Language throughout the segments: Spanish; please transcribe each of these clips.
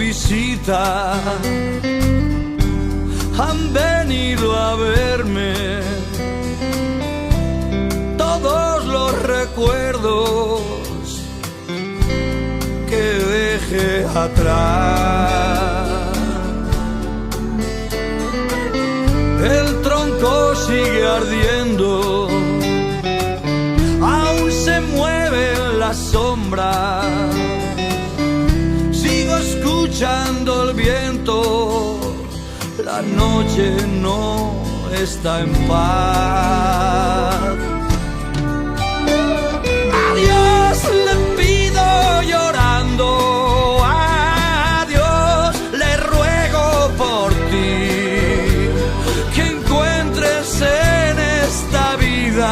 visita han venido a verme. Todos los recuerdos que dejé atrás. El tronco sigue ardiendo, aún se mueven las sombras. Sigo escuchando el viento, la noche no está en paz. A Dios le pido llorando, a Dios le ruego por ti, que encuentres en esta vida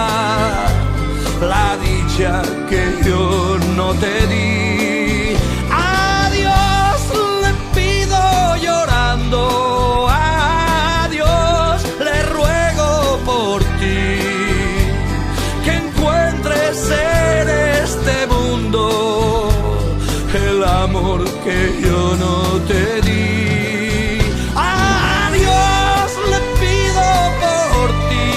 la dicha que yo no te di. Que yo no te di. A Dios le pido por ti.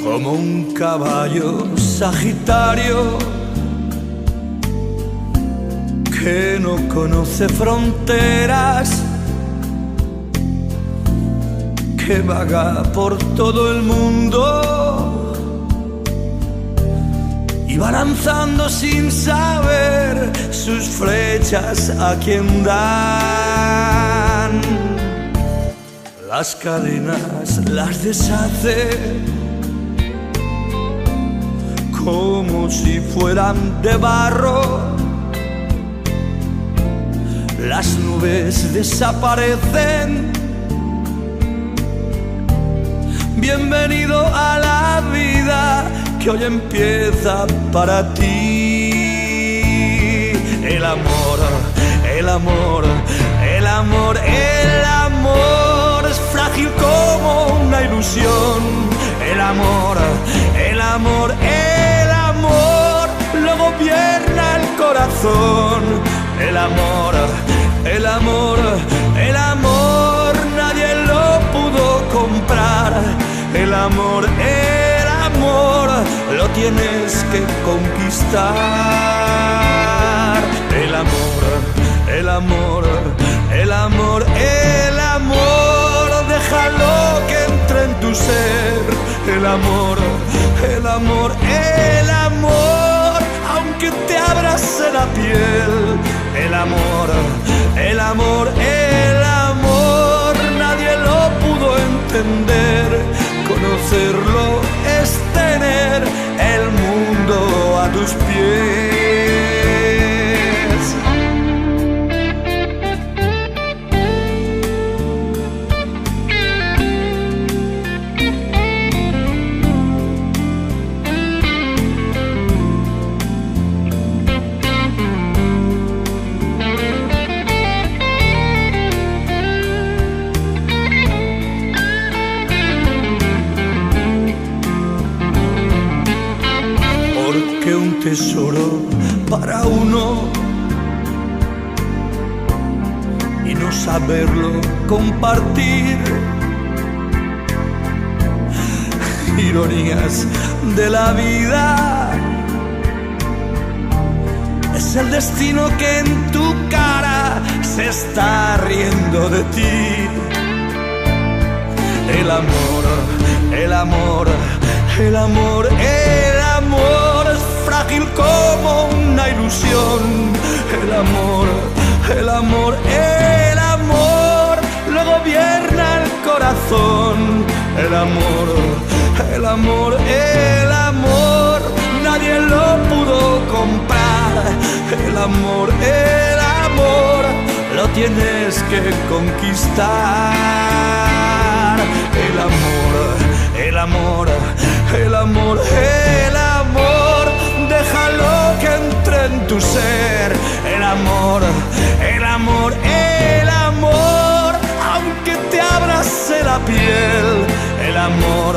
Como un caballo sagitario que no conoce fronteras, que vaga por todo el mundo y va lanzando sin saber sus flechas a quien dan. Las cadenas las deshace como si fueran de barro. Las nubes desaparecen. Bienvenido a la vida que hoy empieza para ti. El amor, el amor, el amor, el amor es frágil como una ilusión. El amor, el amor, el amor lo gobierna el corazón. El amor, el amor, el amor nadie lo pudo comprar. El amor lo tienes que conquistar. El amor, el amor, el amor, el amor, déjalo que entre en tu ser. El amor, el amor, el amor, aunque te abrase la piel. El amor, el amor, el amor, nadie lo pudo entender. Conocerlo es tener el mundo a tus pies. Tesoro para uno y no saberlo compartir. Ironías de la vida, es el destino que en tu cara se está riendo de ti. El amor, el amor, el amor, el amor es frágil como una ilusión. El amor, el amor, el amor lo gobierna el corazón. corazón. El amor, el amor, el amor, nadie lo pudo comprar. El amor, lo tienes que conquistar. El amor, el amor, el amor, el amor, déjalo que entre en tu ser. El amor, el amor, el amor, aunque te abrase la piel. El amor,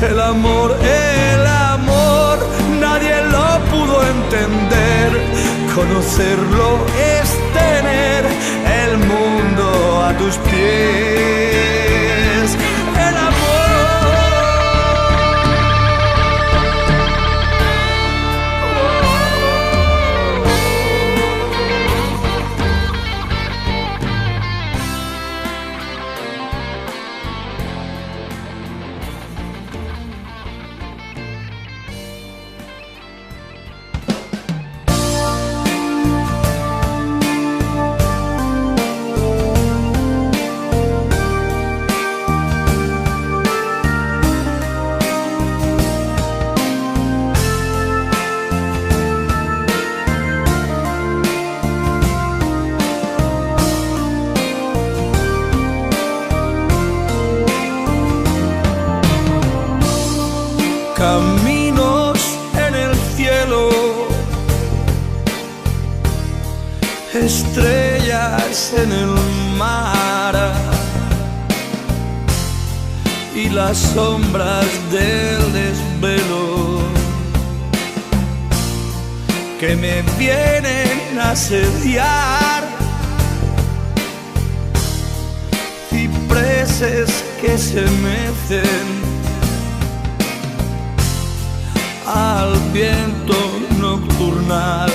el amor, el amor, nadie lo pudo entender. Conocerlo es tener el mundo a tus pies. El amor. Caminos en el cielo, estrellas en el mar y las sombras del desvelo que me vienen a asediar. Cipreses que se mecen al viento nocturnal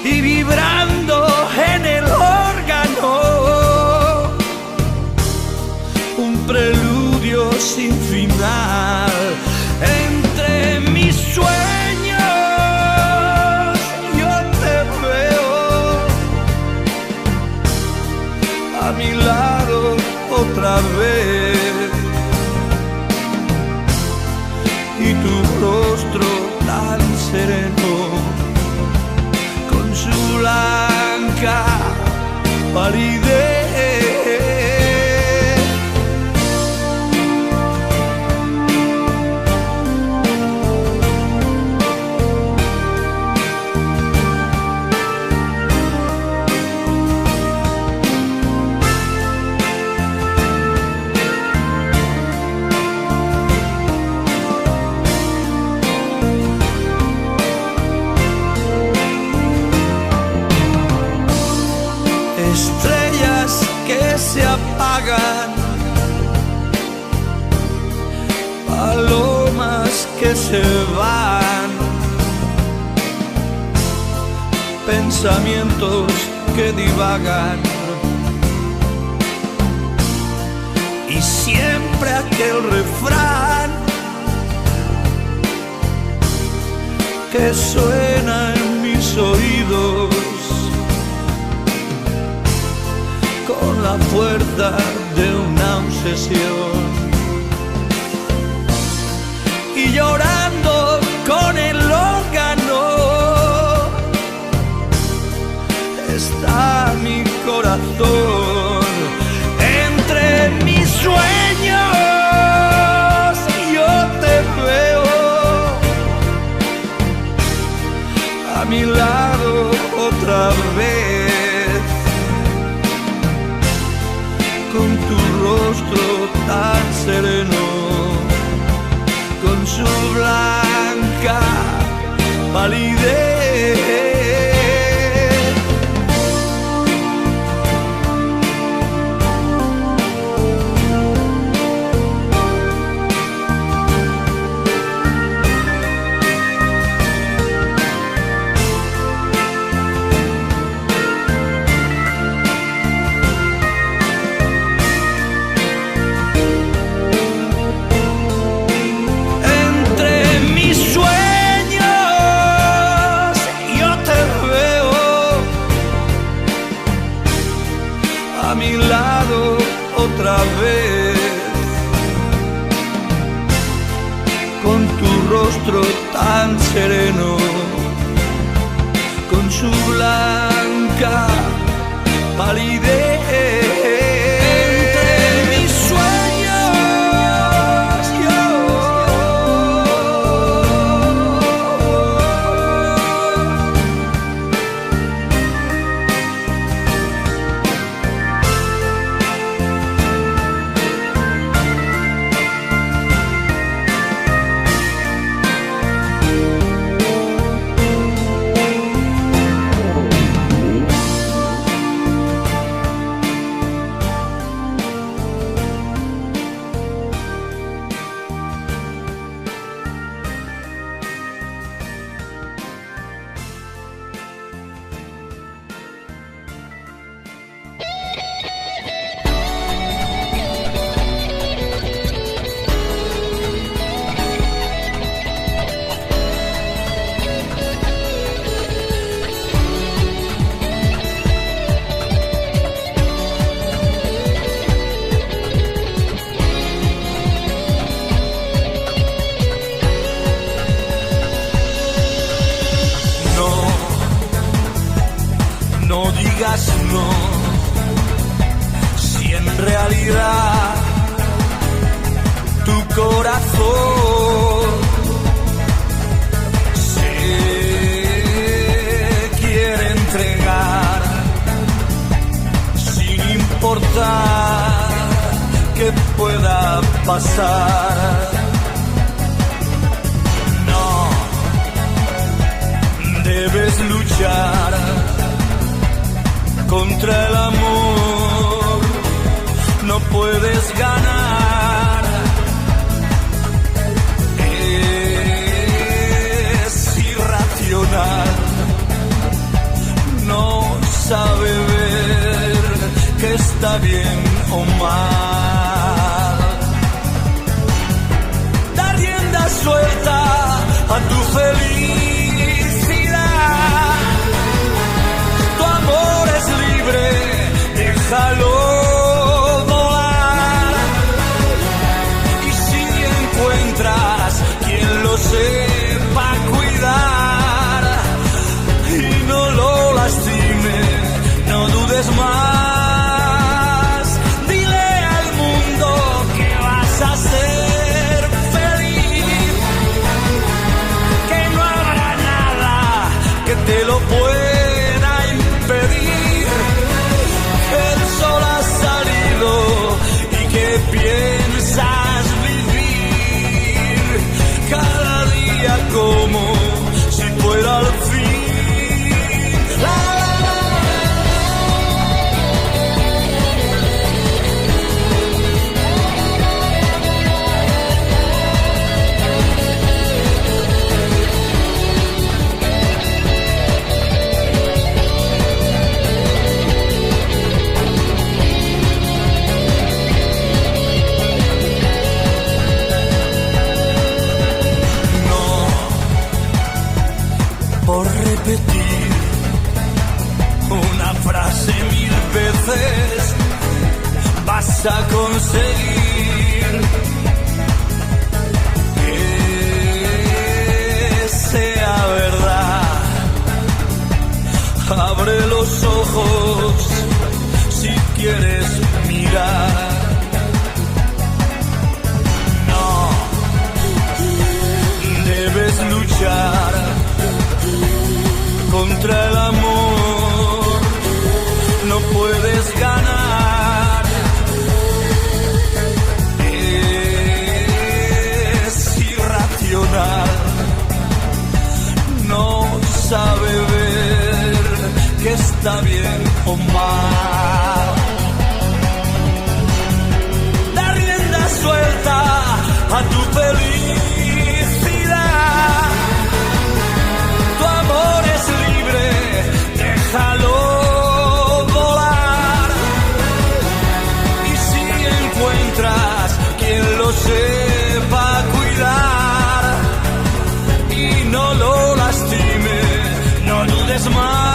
y vibrando en el órgano un preludio sin final. Entre mis sueños yo te veo a mi lado otra vez. Y tu rostro tan sereno, con su blanca palidez. Estrellas que se apagan, palomas que se van, pensamientos que divagan, y siempre aquel refrán que suena en mis oídos con la fuerza de una obsesión, y llorando con el órgano está mi corazón. Entre mis sueños yo te veo a mi lado otra vez, con tu rostro tan sereno, con su blanca palidez. Entre mis sueños rostro tan sereno, con su blanca palidez. Entre mis sueños no digas no, si en realidad tu corazón se quiere entregar, sin importar qué pueda pasar. No debes luchar contra el amor, no puedes ganar. Es irracional, no sabe ver que está bien o mal. Da rienda suelta a tu felicidad. Tu amor es libre, déjalo volar. Y si encuentras quien lo sepa cuidar y no lo lastime, no dudes más. Dile al mundo que vas a ser feliz, que no habrá nada que te lo pueda impedir, que el sol ha salido y que piensas vivir cada día como si fuera el fin. La, la, la. Por repetir una frase 1000 veces vas a conseguir que sea verdad. Abre los ojos si quieres mirar. No debes luchar contra el amor, no puedes ganar. Es irracional, no sabe ver que está bien o mal. Da rienda suelta a tu felicidad. Tu amor es libre, déjalo volar. Y si encuentras quien lo sepa cuidar y no lo lastime, no dudes más.